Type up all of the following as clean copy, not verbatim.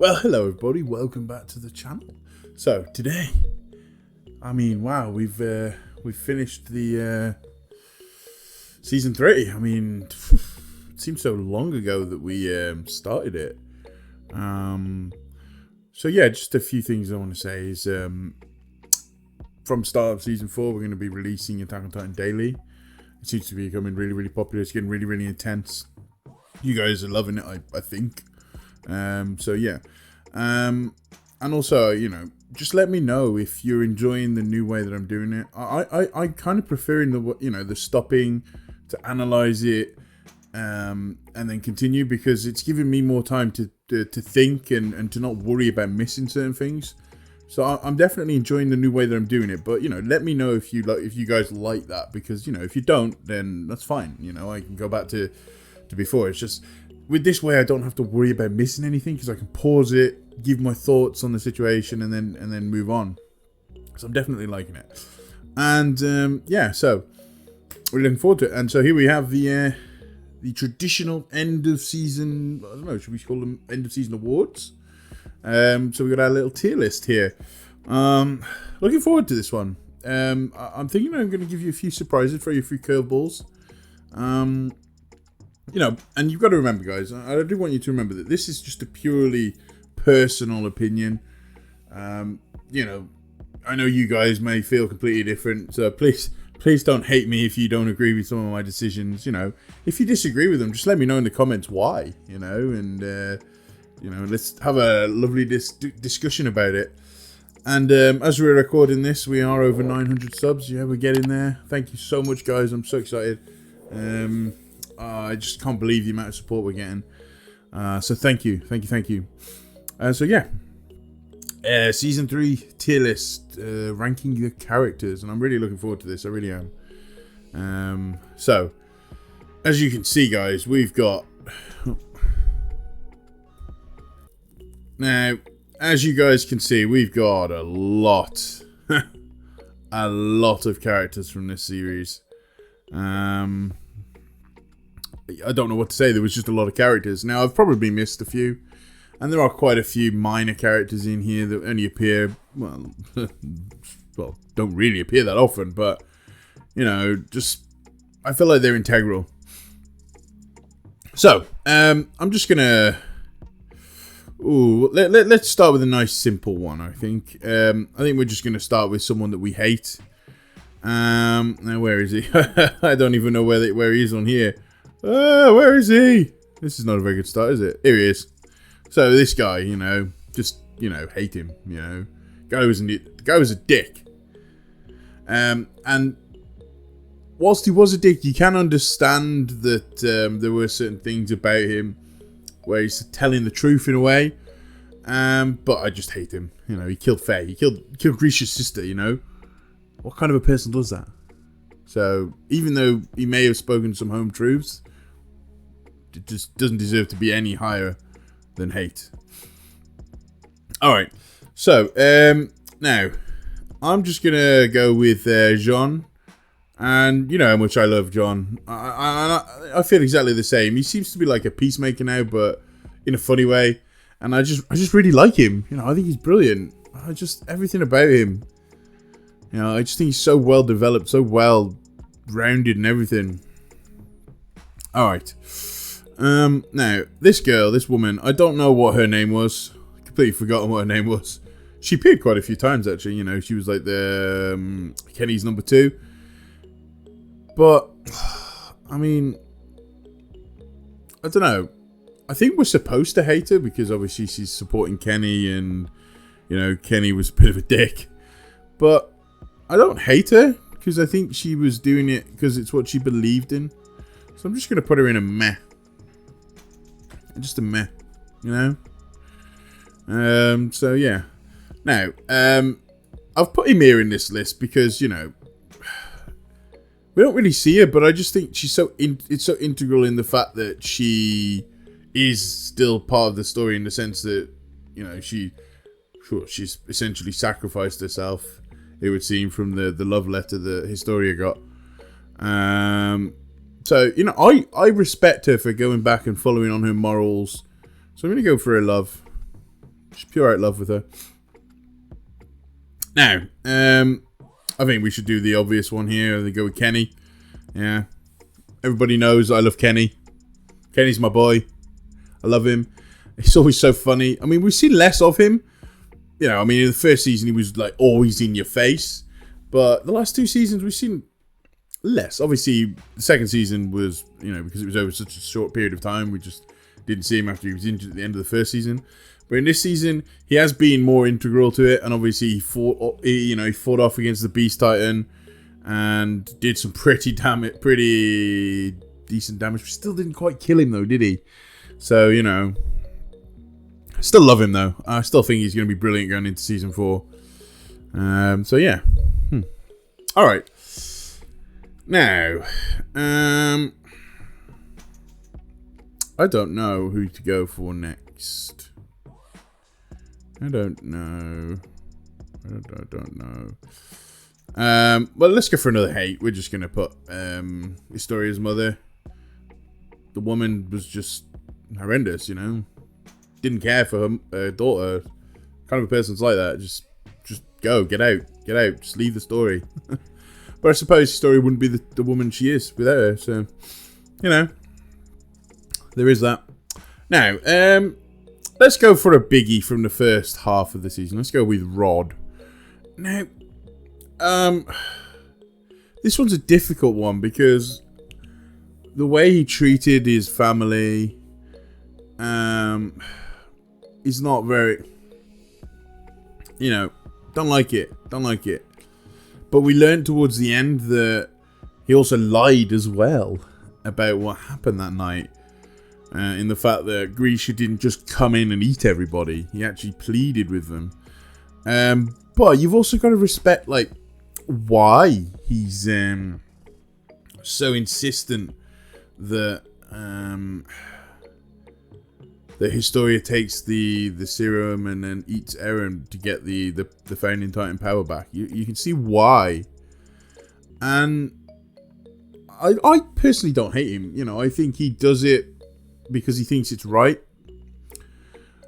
Well, hello everybody. Welcome back to the channel. So today, wow, we've finished the season 3. It seems so long ago that we started it. So yeah, just a few things I want to say is from start of season 4, we're going to be releasing Attack on Titan daily. It seems to be becoming really, really popular. It's getting really, really intense. You guys are loving it, I think. So yeah. And also, just let me know if you're enjoying the new way that I'm doing it. I kind of preferring the stopping to analyze it, and then continue, because it's giving me more time to think and to not worry about missing certain things. So I'm definitely enjoying the new way that I'm doing it. But let me know if you guys like that, because if you don't, then that's fine. I can go back to before. It's just with this way I don't have to worry about missing anything, because I can pause it, give my thoughts on the situation, and then move on. So I'm definitely liking it. And yeah, so we're looking forward to it. And so here we have the traditional end of season, I don't know, should we call them end of season awards? So we got our little tier list here. Looking forward to this one. I'm thinking I'm going to give you a few surprises, throw you a few curveballs. And you've got to remember, guys, I do want you to remember that this is just a purely personal opinion. I know you guys may feel completely different, so please don't hate me if you don't agree with some of my decisions. If you disagree with them, just let me know in the comments why, and let's have a lovely discussion about it. And as we're recording this, we are over 900 subs. Yeah, we're getting there. Thank you so much, guys. I'm so excited. I just can't believe the amount of support we're getting. So thank you. So yeah, season 3 tier list, ranking your characters, and I'm really looking forward to this. I really am. So as you can see, guys, we've got now. As you guys can see, we've got a lot, a lot of characters from this series. I don't know what to say. There was just a lot of characters. Now, I've probably missed a few, and there are quite a few minor characters in here that only appear, well, don't really appear that often, but, just, I feel like they're integral. So, I'm just gonna, let's start with a nice simple one, I think. I think we're just gonna start with someone that we hate. Now, where is he? I don't even know where he is on here. Where is he? This is not a very good start, is it? Here he is. So this guy, just, hate him, Guy was a dick. And whilst he was a dick, you can understand that there were certain things about him where he's telling the truth in a way. But I just hate him. He killed Faye. He killed Grisha's sister, What kind of a person does that? So, even though he may have spoken some home truths, it just doesn't deserve to be any higher than hate. Alright, so, now, I'm just going to go with Jean. And you know how much I love John. I feel exactly the same. He seems to be like a peacemaker now, but in a funny way. And I just really like him. I think he's brilliant. Everything about him. I just think he's so well developed, so well rounded and everything. Alright. Now, this woman, I don't know what her name was. Completely forgotten what her name was. She appeared quite a few times, actually. She was like the Kenny's number 2. But, I don't know. I think we're supposed to hate her because obviously she's supporting Kenny and, Kenny was a bit of a dick. But I don't hate her because I think she was doing it because it's what she believed in. So I'm just going to put her in a meh. Just a meh, So yeah. Now, I've put Ymir in this list because, we don't really see her, but I just think she's it's so integral in the fact that she is still part of the story in the sense that, she's essentially sacrificed herself, it would seem, from the love letter that Historia got. So, I respect her for going back and following on her morals. So I'm going to go for her love. Just pure out love with her. Now, I think we should do the obvious one here. They go with Kenny. Yeah. Everybody knows I love Kenny. Kenny's my boy. I love him. He's always so funny. I mean, we've seen less of him. You know, I mean, in the first season, he was like always in your face. But the last 2 seasons, we've seen less. Obviously, the second season was, you know, because it was over such a short period of time, we just didn't see him after he was injured at the end of the first season. But in this season, he has been more integral to it. And obviously, he fought off against the Beast Titan and did some pretty decent damage. Still didn't quite kill him, though, did he? So, you know, I still love him, though. I still think he's going to be brilliant going into season 4. So, yeah. All right. Now, I don't know who to go for next. I don't know. Well, let's go for another hate. We're just going to put Historia's mother. The woman was just horrendous, you know. Didn't care for her daughter. Kind of a person's like that. Just go. Get out. Just leave the story. But I suppose Historia wouldn't be the woman she is without her. So, you know. There is that. Now, let's go for a biggie from the first half of the season. Let's go with Rod. Now, this one's a difficult one because the way he treated his family is not very, you know, don't like it. But we learned towards the end that he also lied as well about what happened that night. In the fact that Grisha didn't just come in and eat everybody. He actually pleaded with them. But you've also got to respect, like, why he's so insistent that that Historia takes the serum and then eats Eren to get the Founding Titan power back. You can see why. And I personally don't hate him. You know, I think he does it because he thinks it's right.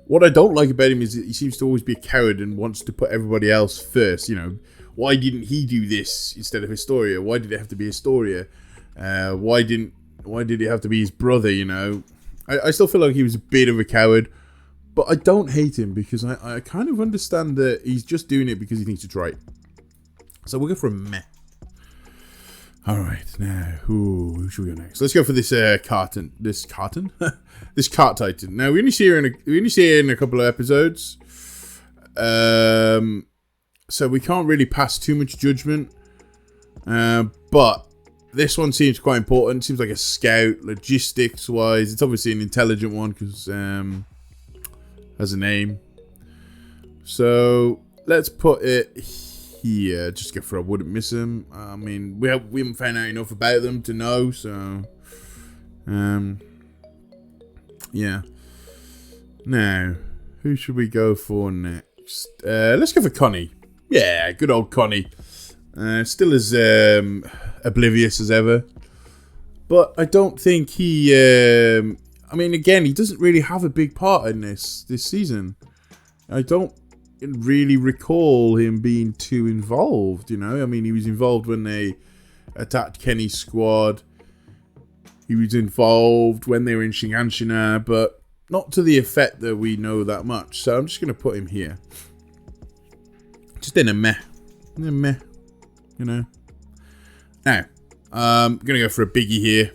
What I don't like about him is that he seems to always be a coward and wants to put everybody else first. You know, why didn't he do this instead of Historia? Why did it have to be Historia? Why did it have to be his brother? You know, I still feel like he was a bit of a coward, but I don't hate him because I kind of understand that he's just doing it because he thinks it's right. So we'll go for a meh. All right, now who should we go next? Let's go for this this cart titan. Now we only see her in a couple of episodes, so we can't really pass too much judgment. But this one seems quite important. It seems like a scout, logistics wise. It's obviously an intelligent one because has a name. So let's put it here. Just go for I wouldn't miss him. I mean, we haven't found out enough about them to know. So, yeah. Now, who should we go for next? Let's go for Connie. Yeah, good old Connie. Still as oblivious as ever. But I don't think he... I mean, again, he doesn't really have a big part in this season. I don't really recall him being too involved, you know? I mean, he was involved when they attacked Kenny's squad. He was involved when they were in Shiganshina, but not to the effect that we know that much. So I'm just going to put him here. Just in a meh. In a meh. You know? Now, I'm going to go for a biggie here.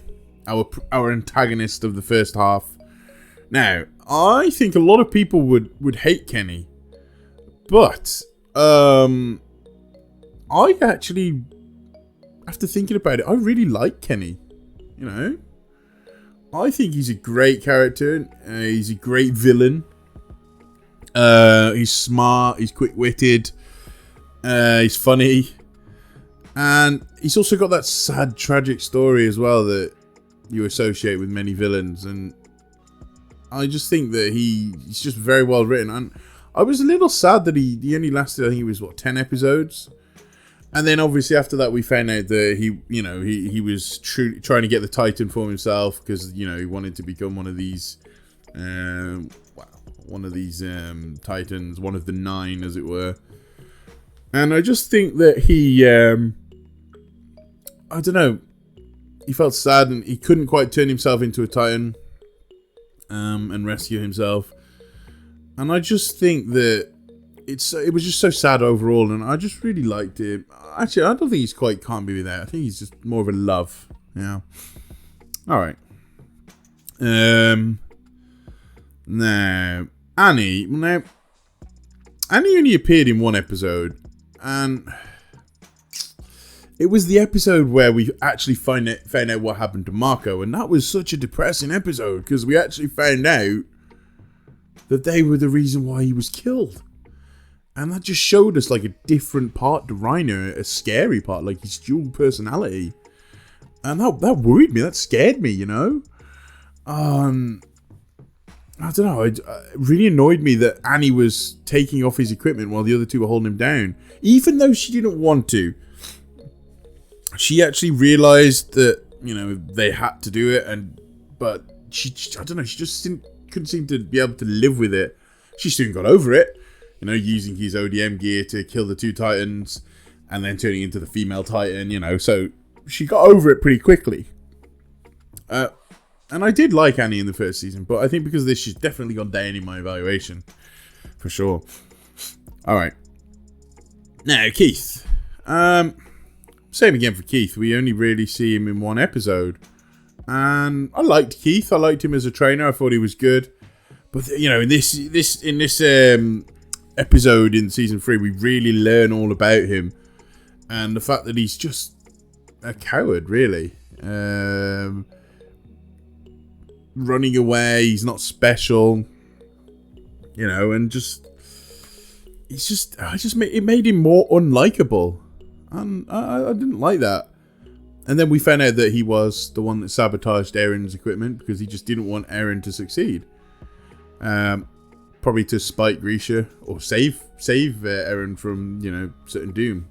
Our antagonist of the first half. Now, I think a lot of people would hate Kenny. But, I actually, after thinking about it, I really like Kenny. You know? I think he's a great character. He's a great villain. He's smart. He's quick-witted. He's funny. And he's also got that sad, tragic story as well that you associate with many villains. And I just think that he's just very well written. And I was a little sad that he only lasted, I think it was, 10 episodes? And then obviously after that we found out that he was trying to get the Titan for himself because, you know, he wanted to become one of these, these Titans, one of the 9, as it were. And I just think that he, I don't know, he felt sad and he couldn't quite turn himself into a Titan and rescue himself. And I just think that it was just so sad overall, and I just really liked it. Actually, I don't think he's quite can't be there. I think he's just more of a love. Yeah. All right. Now Annie only appeared in one episode, and it was the episode where we actually found out what happened to Marco, and that was such a depressing episode because we actually found out that they were the reason why he was killed. And that just showed us like a different part to Rhino, a scary part, like his dual personality. And that worried me, that scared me, you know? I don't know, it really annoyed me that Annie was taking off his equipment while the other two were holding him down. Even though she didn't want to. She actually realised that, you know, they had to do it, but she I don't know, she just couldn't seem to be able to live with it. She soon got over it. You know, using his ODM gear to kill the 2 Titans and then turning into the female Titan, you know. So she got over it pretty quickly. And I did like Annie in the first season, but I think because of this, she's definitely gone down in my evaluation. For sure. Alright. Now, Keith. Same again for Keith. We only really see him in one episode. And I liked Keith. I liked him as a trainer. I thought he was good. But, you know, in this episode in season 3, we really learn all about him, and the fact that he's just a coward, really. Running away, he's not special, you know, and it made him more unlikable, and I didn't like that. And then we found out that he was the one that sabotaged Eren's equipment because he just didn't want Eren to succeed. Probably to spite Grisha or save Eren from, you know, certain doom.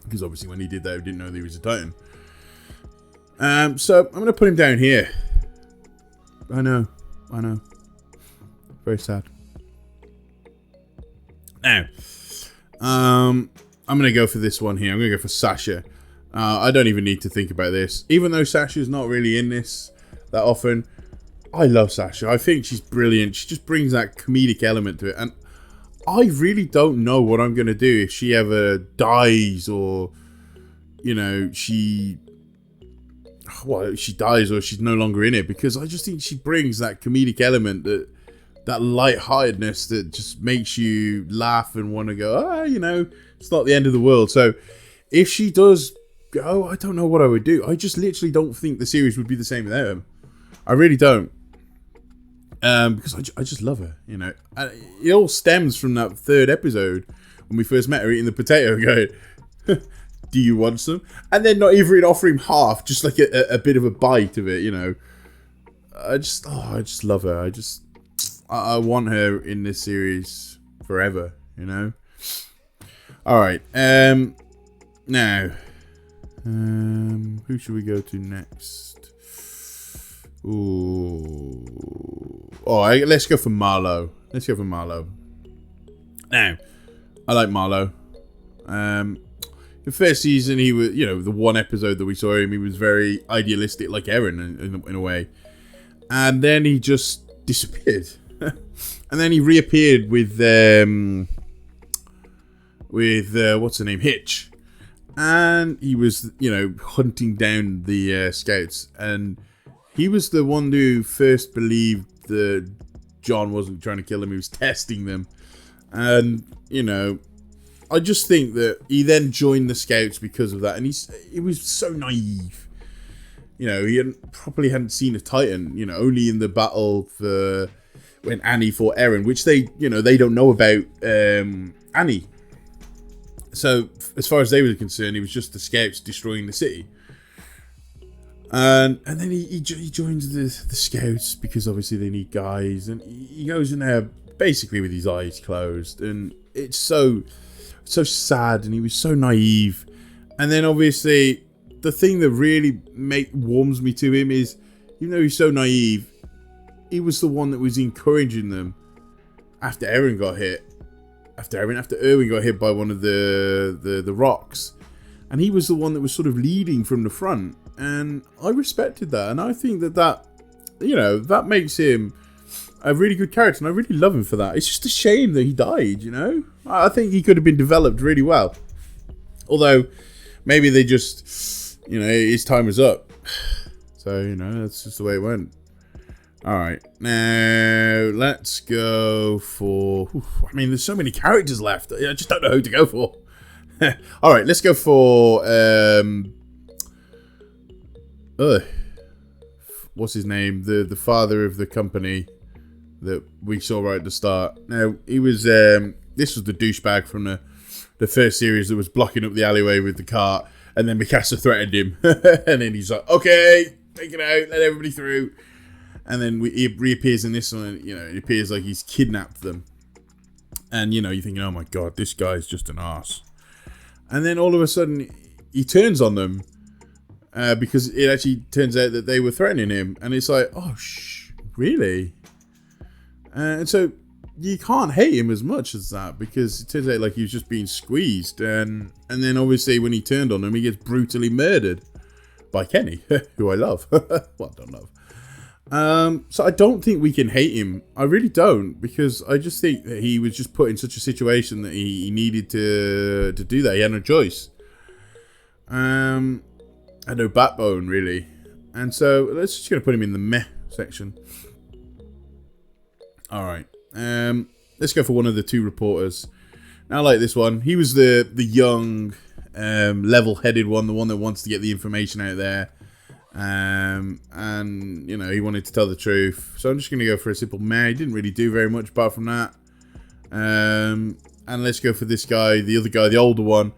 Because obviously when he did that, he didn't know that he was a Titan. So I'm going to put him down here. I know. Very sad. Now, I'm going to go for this one here. I'm going to go for Sasha. I don't even need to think about this. Even though Sasha's not really in this that often, I love Sasha. I think she's brilliant. She just brings that comedic element to it. And I really don't know what I'm going to do if she ever dies or, you know, she dies or she's no longer in it. Because I just think she brings that comedic element, that lightheartedness that just makes you laugh and want to go, you know, it's not the end of the world. So if she does go, I don't know what I would do. I just literally don't think the series would be the same without him. I really don't. Because I just love her, you know. And it all stems from that 3rd episode when we first met her eating the potato, going, "Do you want some?" And then not even offer him half, just like a bit of a bite of it, you know. I just love her. I want her in this series forever, you know. All right. Now, who should we go to next? Ooh. Alright, let's go for Marlowe. Now, I like Marlowe. The first season, he was, you know, the one episode that we saw him, he was very idealistic, like Eren in a way. And then he just disappeared. And then he reappeared with what's her name, Hitch. And he was, you know, hunting down the scouts. And he was the one who first believed that John wasn't trying to kill him, he was testing them. And, you know, I just think that he then joined the scouts because of that. And he was so naive. You know, he hadn't seen a Titan, you know, only in the battle for when Annie fought Eren, which they don't know about Annie. So, as far as they were concerned, it was just the scouts destroying the city. And then he joins the scouts because obviously they need guys. And he goes in there basically with his eyes closed. And it's so sad, and he was so naive. And then obviously the thing that really warms me to him is, even though he's so naive, he was the one that was encouraging them after Erwin got hit by one of the rocks, and he was the one that was sort of leading from the front, and I respected that, and I think that that makes him a really good character, and I really love him for that. It's just a shame that he died, I think he could have been developed really well, although maybe they just, his time was up, so that's just the way it went. Alright, now let's go for... there's so many characters left. I just don't know who to go for. Alright, let's go for... what's his name? The father of the company that we saw right at the start. Now, he was... this was the douchebag from the first series that was blocking up the alleyway with the cart. And then Mikasa threatened him. And then he's like, okay, take it out, let everybody through. And then he reappears in this one, and, it appears like he's kidnapped them. And, you're thinking, oh my god, this guy's just an arse. And then all of a sudden, he turns on them, because it actually turns out that they were threatening him. And it's like, oh, really? And so, you can't hate him as much as that, because it turns out like he was just being squeezed. And then obviously when he turned on him, he gets brutally murdered by Kenny, who I love. Well, I don't love. So I don't think we can hate him. I really don't, because I just think that he was just put in such a situation that he needed to do that. He had no choice. Had no backbone, really. And so let's just gonna put him in the meh section. Alright. Let's go for one of the two reporters. Now, I like this one. He was the young, level-headed one, the one that wants to get the information out there. And, he wanted to tell the truth. So I'm just going to go for a simple meh. He didn't really do very much apart from that. And let's go for this guy, the other guy, the older one.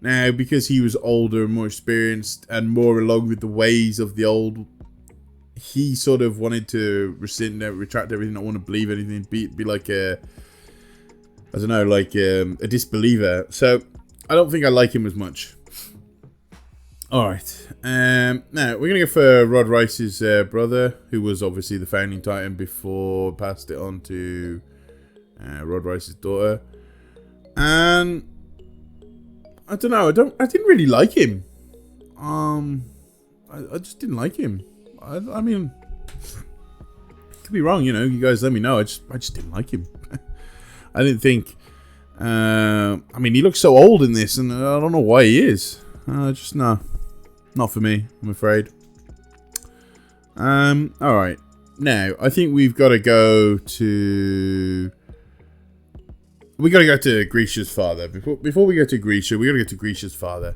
Now, because he was older and more experienced and more along with the ways of the old, he sort of wanted to retract everything, not want to believe anything, be like a disbeliever. So I don't think I like him as much. Alright, now we're going to go for Rod Rice's brother, who was obviously the founding titan before passed it on to Rod Rice's daughter. And I don't know, I didn't really like him. I just didn't like him. I mean, could be wrong, you guys let me know. I just didn't like him. I didn't think, he looks so old in this, and I don't know why he is. Not for me, I'm afraid. Alright. Now, I think we've got to go to... We got to go to Grisha's father. Before we go to Grisha, we got to go to Grisha's father.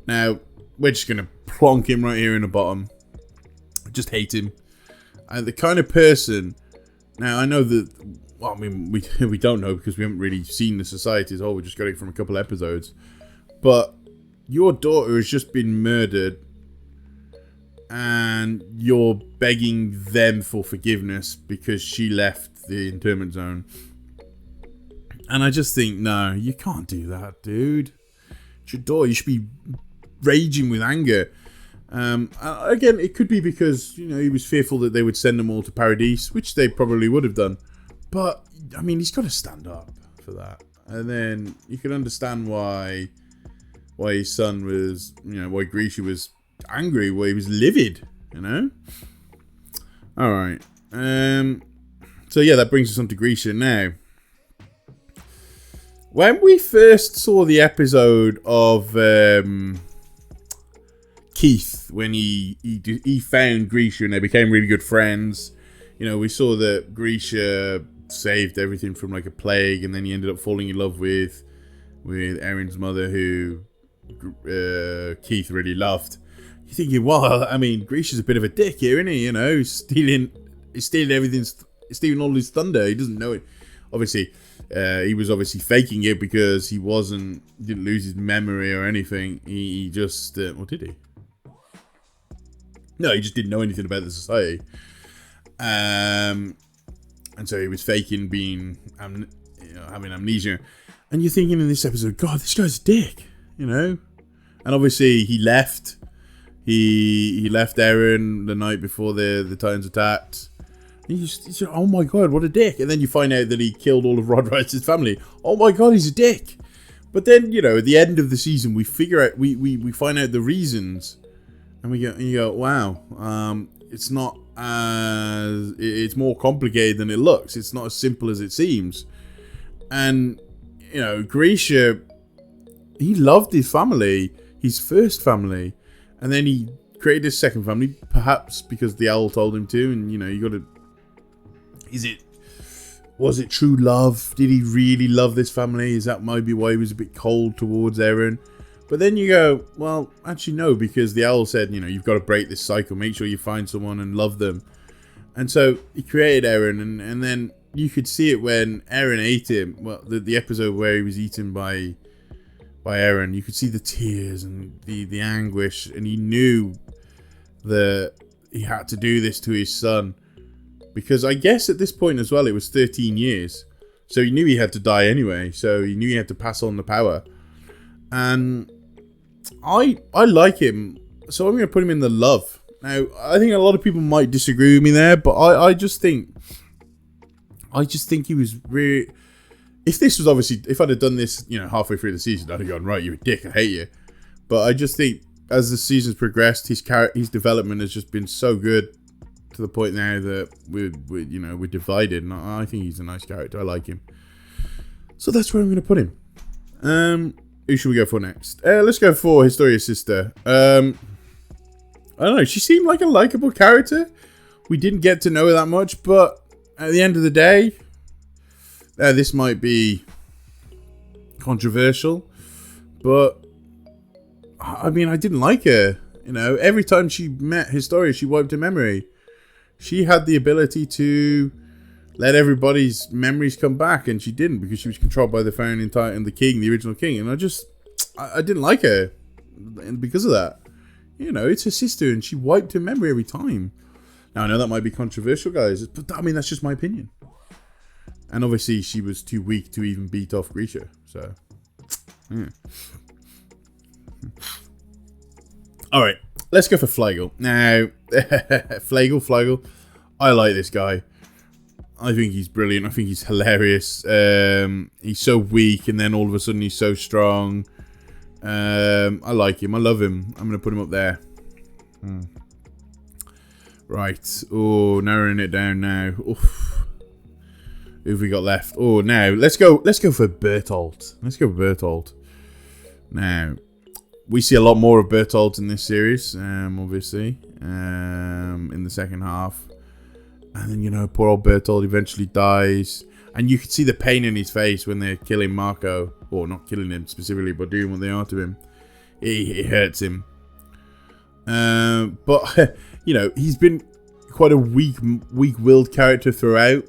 Now, we're just going to plonk him right here in the bottom. Just hate him. The kind of person... Now, I know that... Well, we don't know because we haven't really seen the society as a whole. We just got it from a couple episodes. But... Your daughter has just been murdered and you're begging them for forgiveness because she left the internment zone. And I just think, no, you can't do that, dude. It's your daughter. You should be raging with anger. Again, it could be because, he was fearful that they would send them all to Paradise, which they probably would have done. But, he's got to stand up for that. And then you can understand why his son was, why Grisha was angry, why he was livid, Alright. So yeah, that brings us on to Grisha now. When we first saw the episode of Keith, when he found Grisha and they became really good friends, we saw that Grisha saved everything from like a plague, and then he ended up falling in love with Erin's mother, who Keith really loved. You're thinking, well, Grisha's a bit of a dick here, isn't he? He's stealing everything, stealing all his thunder. He doesn't know it. Obviously, he was obviously faking it because he didn't lose his memory or anything. He just, what did he? No, he just didn't know anything about the society. And so he was faking having amnesia. And you're thinking in this episode, God, this guy's a dick. And obviously he left. He left Eren the night before the Titans attacked. He's oh my god, what a dick. And then you find out that he killed all of Rod Rice's family. Oh my god, he's a dick. But then, you know, at the end of the season, we figure out, we find out the reasons. And you go, wow, it's not as, it's more complicated than it looks. It's not as simple as it seems. And, you know, Grisha, he loved his family, his first family. And then he created his second family, perhaps because the owl told him to. And, you know, you got to, was it true love? Did he really love this family? Is that maybe why he was a bit cold towards Eren? But then you go, well, actually no, because the owl said, you know, you've got to break this cycle. Make sure you find someone and love them. And so he created Eren, and then you could see it when Eren ate him. Well, the episode where he was eaten by Eren, you could see the tears and the anguish, and he knew that he had to do this to his son. Because I guess at this point as well, it was 13 years. So he knew he had to die anyway. So he knew he had to pass on the power. And I like him. So I'm going to put him in the love. Now, I think a lot of people might disagree with me there. But I just think he was really... If this was obviously... If I'd have done this, you know, halfway through the season, I'd have gone, right, you're a dick, I hate you. But I just think as the season's progressed, his development has just been so good. To the point now that we're divided, and I think he's a nice character. I like him, so that's where I'm going to put him. Who should we go for next? Let's go for Historia's sister. I don't know. She seemed like a likable character. We didn't get to know her that much, but at the end of the day, this might be controversial, but I mean, I didn't like her. You know, every time she met Historia, she wiped her memory. She had the ability to let everybody's memories come back, and she didn't because she was controlled by the founding titan, the king, the original king. And I didn't like her, and because of that, you know, it's her sister, and she wiped her memory every time. Now I know that might be controversial, guys, but I mean that's just my opinion. And obviously, she was too weak to even beat off Grisha. So, yeah. All right. Let's go for Flegel. Now, Flegel. I like this guy. I think he's brilliant. I think he's hilarious. He's so weak, and then all of a sudden he's so strong. I like him. I love him. I'm going to put him up there. Right. Oh, narrowing it down now. Oof. Who have we got left? Oh, now, let's go for Bertolt. Let's go for Bertolt. Now... We see a lot more of Bertolt in this series, obviously, in the second half. And then, you know, poor old Bertolt eventually dies. And you can see the pain in his face when they're killing Marco. Or not killing him specifically, but doing what they are to him. It hurts him. But, you know, he's been quite a weak-willed character throughout.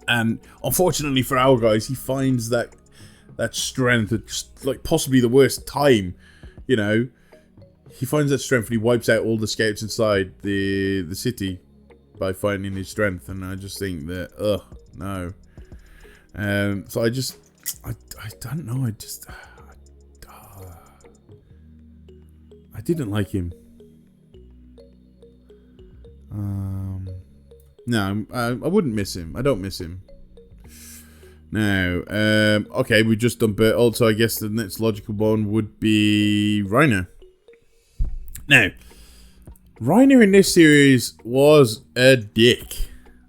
And unfortunately for our guys, he finds that strength at just, like, possibly the worst time. You know, he finds that strength and he wipes out all the scouts inside the city by finding his strength. And I just think that, no. So I don't know. I didn't like him. No, I wouldn't miss him. I don't miss him. Now, okay, we've just done Bertolt, so I guess the next logical one would be Reiner. Now, Reiner in this series was a dick.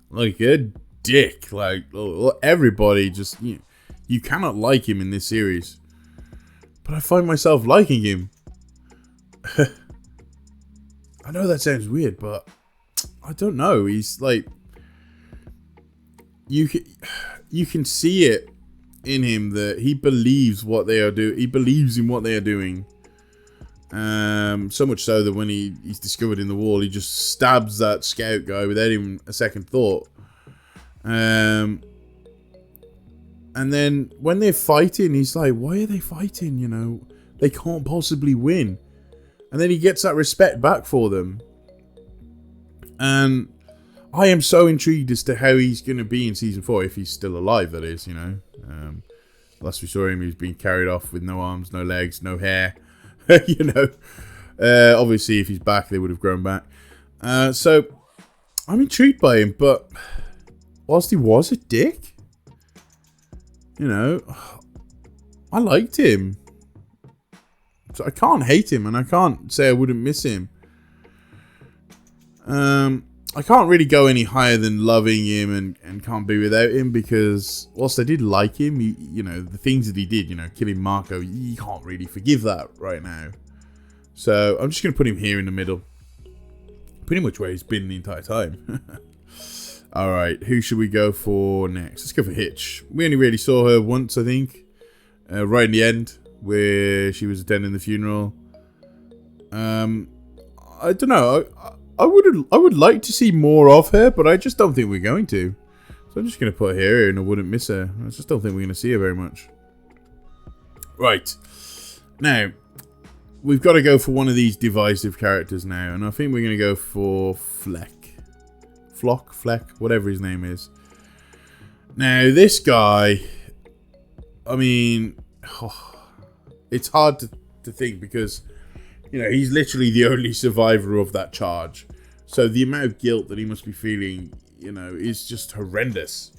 Like, a dick. Like, everybody just... You cannot like him in this series. But I find myself liking him. I know that sounds weird, but... I don't know. He's like... You can see it in him that he believes what they are doing. He believes in what they are doing. So much so that when he's discovered in the wall, he just stabs that scout guy without even a second thought. And then when they're fighting, he's like, why are they fighting? You know, they can't possibly win. And then he gets that respect back for them. And I am so intrigued as to how he's going to be in Season 4, if he's still alive, that is, you know. Last we saw him, he was being carried off with no arms, no legs, no hair. You know. Obviously, if he's back, they would have grown back. So, I'm intrigued by him, but whilst he was a dick, you know, I liked him. So I can't hate him, and I can't say I wouldn't miss him. I can't really go any higher than loving him and can't be without him, because whilst I did like him, you know, the things that he did, you know, killing Marco, you can't really forgive that right now. So I'm just going to put him here in the middle. Pretty much where he's been the entire time. Alright, who should we go for next? Let's go for Hitch. We only really saw her once, I think. Right in the end, where she was attending the funeral. I don't know. I would like to see more of her, but I just don't think we're going to. So I'm just going to put her here and I wouldn't miss her. I just don't think we're going to see her very much. Right. Now, we've got to go for one of these divisive characters now. And I think we're going to go for Fleck, whatever his name is. Now, this guy, I mean, it's hard to think because, you know, he's literally the only survivor of that charge. So the amount of guilt that he must be feeling, you know, is just horrendous.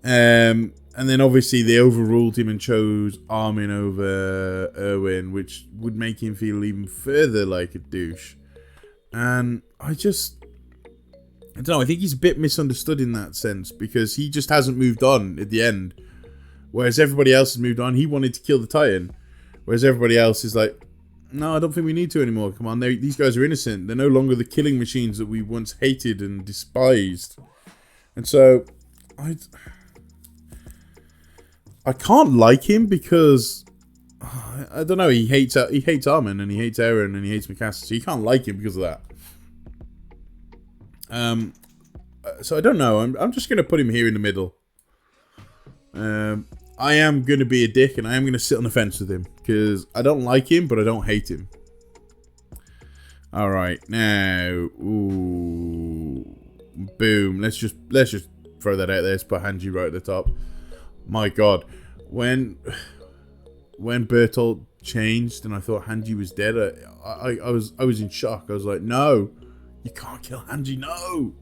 And then obviously they overruled him and chose Armin over Erwin, which would make him feel even further like a douche. And I don't know, I think he's a bit misunderstood in that sense, because he just hasn't moved on at the end. Whereas everybody else has moved on. He wanted to kill the Titan. Whereas everybody else is like, no, I don't think we need to anymore. Come on, these guys are innocent. They're no longer the killing machines that we once hated and despised. And so, I can't like him because, I don't know, he hates Armin and he hates Eren and he hates Mikasa. So you can't like him because of that. So I don't know. I'm just going to put him here in the middle. I am going to be a dick and I am going to sit on the fence with him because I don't like him, but I don't hate him. All right, now, ooh, boom. Let's just throw that out there. Let's put Hanji right at the top. My God, when Bertolt changed and I thought Hanji was dead, I was in shock. I was like, no, you can't kill Hanji, no.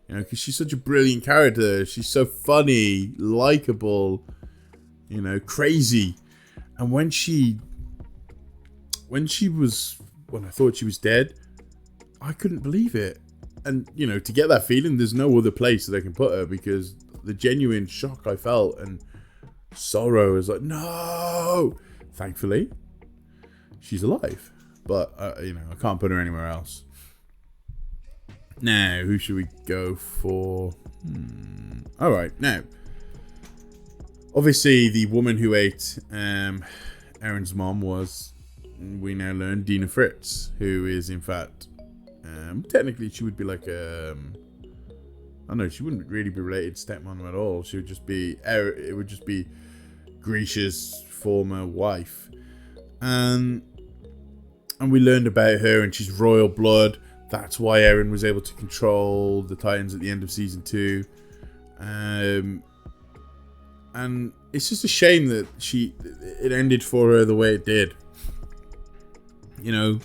You know, because she's such a brilliant character. She's so funny, likable, you know, crazy. And when I thought she was dead, I couldn't believe it. And, you know, to get that feeling, there's no other place that I can put her, because the genuine shock I felt and sorrow is like, no. Thankfully, she's alive. But, you know, I can't put her anywhere else. Now, who should we go for? Alright, now. Obviously, the woman who ate Eren's mom was, we now learn, Dina Fritz, who is, in fact, technically she would be like I don't know, she wouldn't really be related to stepmom at all. She would just be, it would just be Grisha's former wife. And we learned about her, and she's royal blood. That's why Eren was able to control the Titans at the end of Season 2. And it's just a shame that it ended for her the way it did. You know,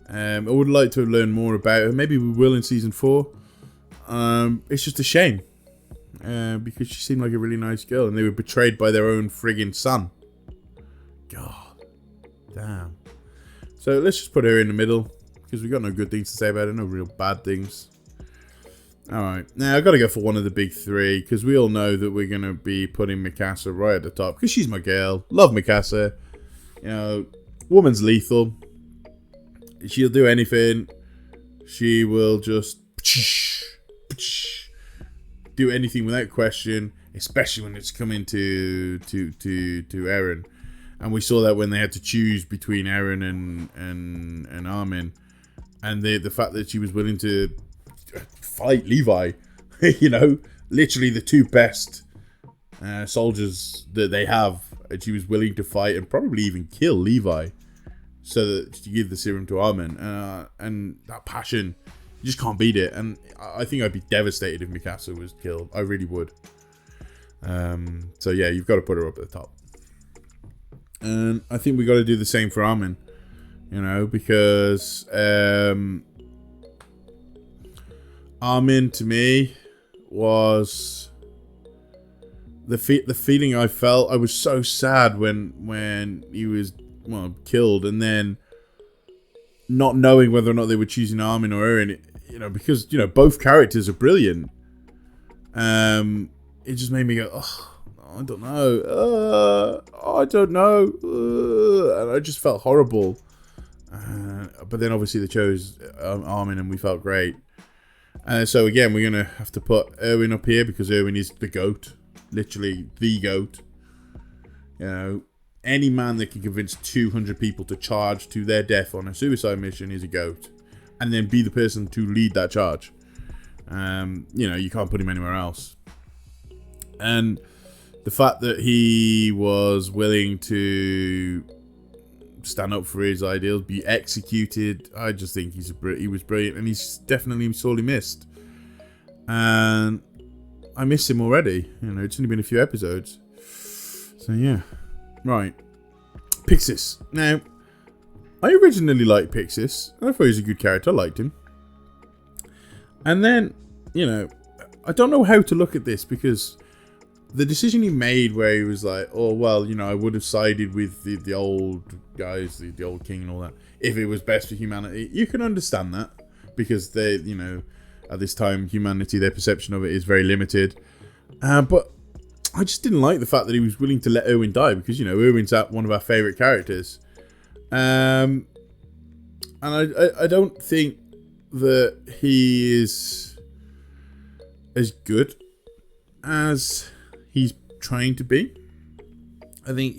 I would like to learn more about her. Maybe we will in Season 4. It's just a shame. Because she seemed like a really nice girl, and they were betrayed by their own friggin' son. God. Damn. So let's just put her in the middle, because we've got no good things to say about her, no real bad things. Alright, now I've got to go for one of the big three, because we all know that we're going to be putting Mikasa right at the top, because she's my girl. Love Mikasa. You know, woman's lethal. She'll do anything. She will just do anything without question, especially when it's coming to Eren. And we saw that when they had to choose between Eren and Armin. And the fact that she was willing to fight Levi, you know, literally the two best soldiers that they have, and she was willing to fight and probably even kill Levi, so that to give the serum to Armin, and that passion, you just can't beat it. And I think I'd be devastated if Mikasa was killed. I really would. So yeah, you've got to put her up at the top. And I think we got to do the same for Armin. You know, because Armin to me was the feeling I felt. I was so sad when he was killed, and then not knowing whether or not they were choosing Armin or Eren. Because both characters are brilliant. It just made me go, oh, I don't know. I don't know. And I just felt horrible. But then obviously they chose Armin, and we felt great. So again, we're going to have to put Erwin up here because Erwin is the GOAT. Literally the GOAT. Any man that can convince 200 people to charge to their death on a suicide mission is a GOAT. And then be the person to lead that charge. You can't put him anywhere else. And the fact that he was willing to stand up for his ideals, be executed, I just think he was brilliant, and he's definitely sorely missed. And I miss him already. It's only been a few episodes. So yeah. Right. Pixis. Now, I originally liked Pixis. I thought he was a good character. I liked him. And then, I don't know how to look at this, because the decision he made where he was like, oh, well, I would have sided with the old guys, the old king and all that, if it was best for humanity. You can understand that, because they, at this time, humanity, their perception of it is very limited. But I just didn't like the fact that he was willing to let Erwin die, because, Erwin's one of our favourite characters. And I don't think that he is as good as he's trying to be. I think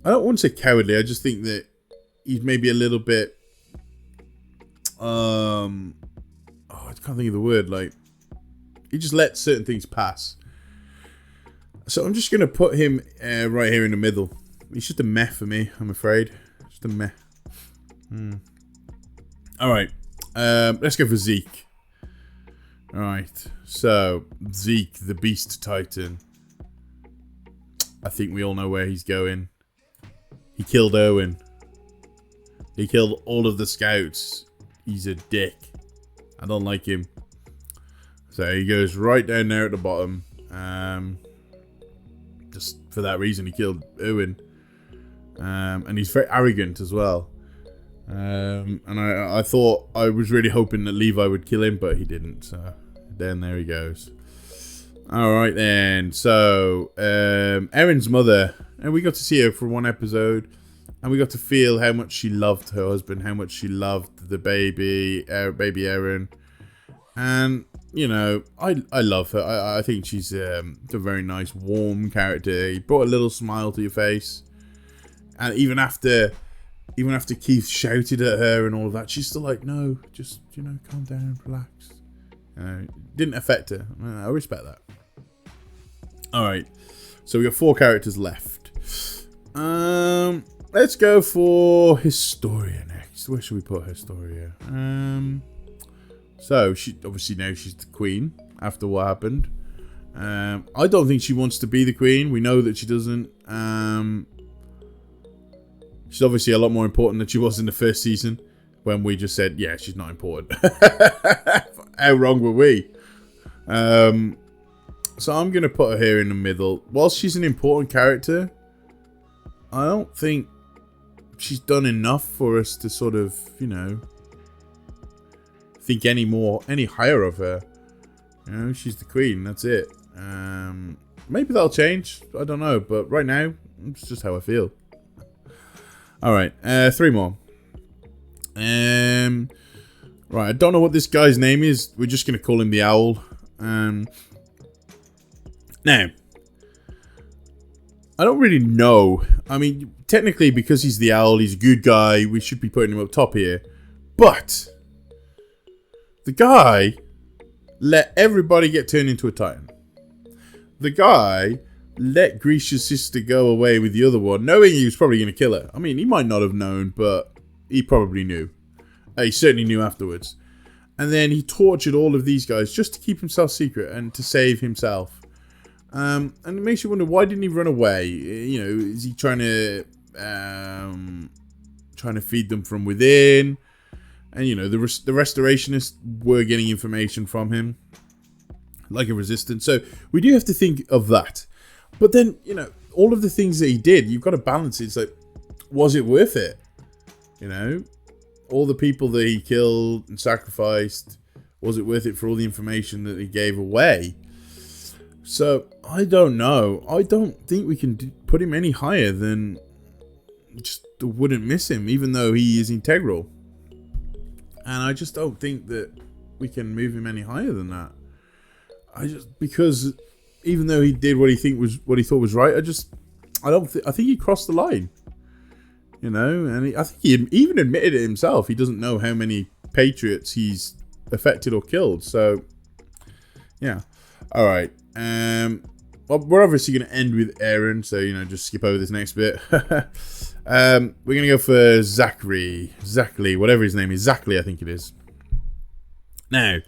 I don't want to say cowardly, I just think that he's maybe a little bit I can't think of the word, like he just lets certain things pass. So I'm just gonna put him right here in the middle. He's just a meh for me, I'm afraid. Just a meh. Alright. Let's go for Zeke. Alright, so Zeke, the Beast Titan. I think we all know where he's going. He killed Owen. He killed all of the scouts. He's a dick. I don't like him. So he goes right down there at the bottom. Just for that reason, he killed Owen. And he's very arrogant as well. And I thought, I was really hoping that Levi would kill him, but he didn't. So then there he goes. Alright then. So, Eren's mother. And we got to see her for one episode. And we got to feel how much she loved her husband. How much she loved the baby Eren. And, I love her. I think she's a very nice, warm character. He brought a little smile to your face. And even after Keith shouted at her and all of that, she's still like, no, just, calm down, relax. Didn't affect her. I respect that. Alright. So we got 4 characters left. Let's go for Historia next. Where should we put Historia? So she obviously now she's the queen after what happened. I don't think she wants to be the queen. We know that she doesn't. She's obviously a lot more important than she was in the first season, when we just said, yeah, she's not important. How wrong were we? So I'm going to put her here in the middle. Whilst she's an important character, I don't think she's done enough for us to sort of, think any higher of her. She's the queen, that's it. Maybe that'll change, I don't know, but right now, it's just how I feel. Alright, 3 more. Right, I don't know what this guy's name is. We're just going to call him the Owl. Now, I don't really know. I mean, technically, because he's the Owl, he's a good guy. We should be putting him up top here. But the guy let everybody get turned into a Titan. The guy let Grisha's sister go away with the other one, knowing he was probably going to kill her. I mean, he might not have known, but he probably knew. He certainly knew afterwards. And then he tortured all of these guys just to keep himself secret and to save himself. And it makes you wonder, why didn't he run away? Is he trying to feed them from within? And, you know, the restorationists were getting information from him, like a resistance. So we do have to think of that. But then, you know, all of the things that he did, you've got to balance it. It's like, was it worth it? You know, all the people that he killed and sacrificed, was it worth it for all the information that he gave away? So, I don't know. I don't think we can put him any higher than just wouldn't miss him, even though he is integral. And I just don't think that we can move him any higher than that. Because even though he did what he thought was right, I think he crossed the line. You know, and I think he even admitted it himself. He doesn't know how many Patriots he's affected or killed. So, yeah. All right. Well, we're obviously going to end with Aaron, so, you know, just skip over this next bit. We're going to go for Zachary, whatever his name is. Zachary, I think it is. Now,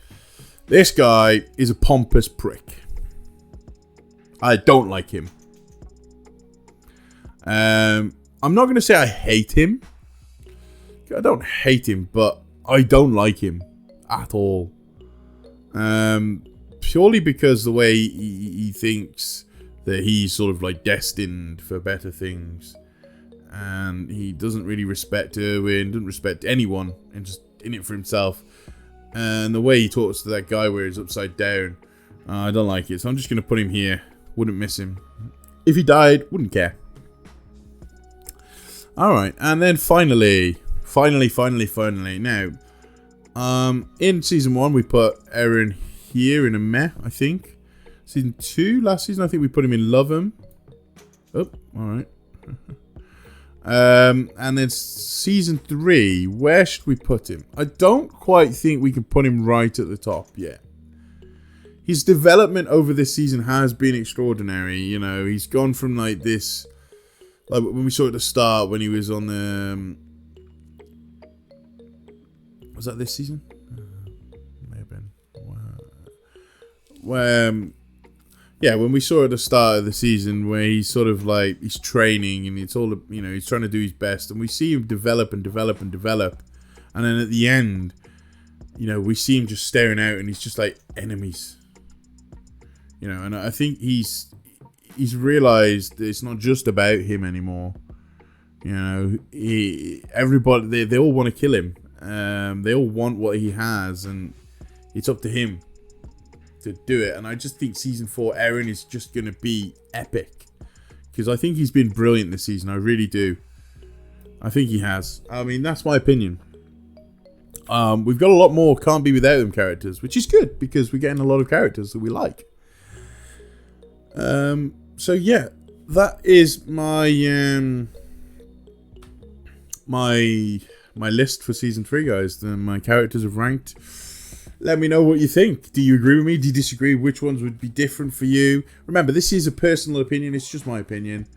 this guy is a pompous prick. I don't like him. I'm not going to say I hate him. I don't hate him, but I don't like him at all. Purely because the way he thinks that he's sort of like destined for better things. And he doesn't really respect Erwin, doesn't respect anyone, and just in it for himself. And the way he talks to that guy where he's upside down, I don't like it. So I'm just going to put him here. Wouldn't miss him. If he died, wouldn't care. Alright, and then finally. Now, in season 1, we put Eren here in a meh, I think. Season 2, last season, I think we put him in Love Him. Oh, alright. And then season 3, where should we put him? I don't quite think we can put him right at the top yet. His development over this season has been extraordinary. You know, he's gone from like this, like when we saw at the start when he was on the, was that this season? May have been. Yeah, when we saw at the start of the season where he's sort of like, he's training and it's all, you know, he's trying to do his best, and we see him develop and develop and develop, and then at the end, you know, we see him just staring out and he's just like enemies, you know. And I think he's realized that it's not just about him anymore. You know, everybody, they all want to kill him. They all want what he has, and it's up to him to do it. And I just think season 4 Eren is just going to be epic, because I think he's been brilliant this season. I really do. I think he has. I mean, that's my opinion. We've got a lot more can't be without them characters, which is good because we're getting a lot of characters that we like. So yeah, that is my my list for season 3, guys. My characters have ranked. Let me know what you think. Do you agree with me? Do you disagree? Which ones would be different for you? Remember, this is a personal opinion. It's just my opinion.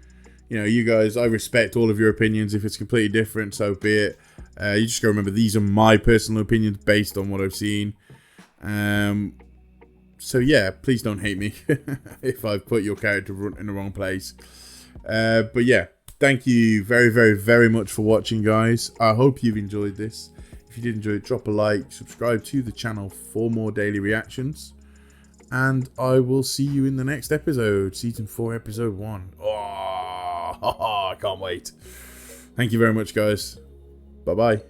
You know, you guys, I respect all of your opinions. If it's completely different, so be it. You just got to remember, these are my personal opinions based on what I've seen. So yeah, please don't hate me if I've put your character in the wrong place. But yeah, thank you very, very, very much for watching, guys. I hope you've enjoyed this. If you did enjoy it, drop a like, subscribe to the channel for more daily reactions. And I will see you in the next episode, Season 4, Episode 1. Oh, I can't wait. Thank you very much, guys. Bye-bye.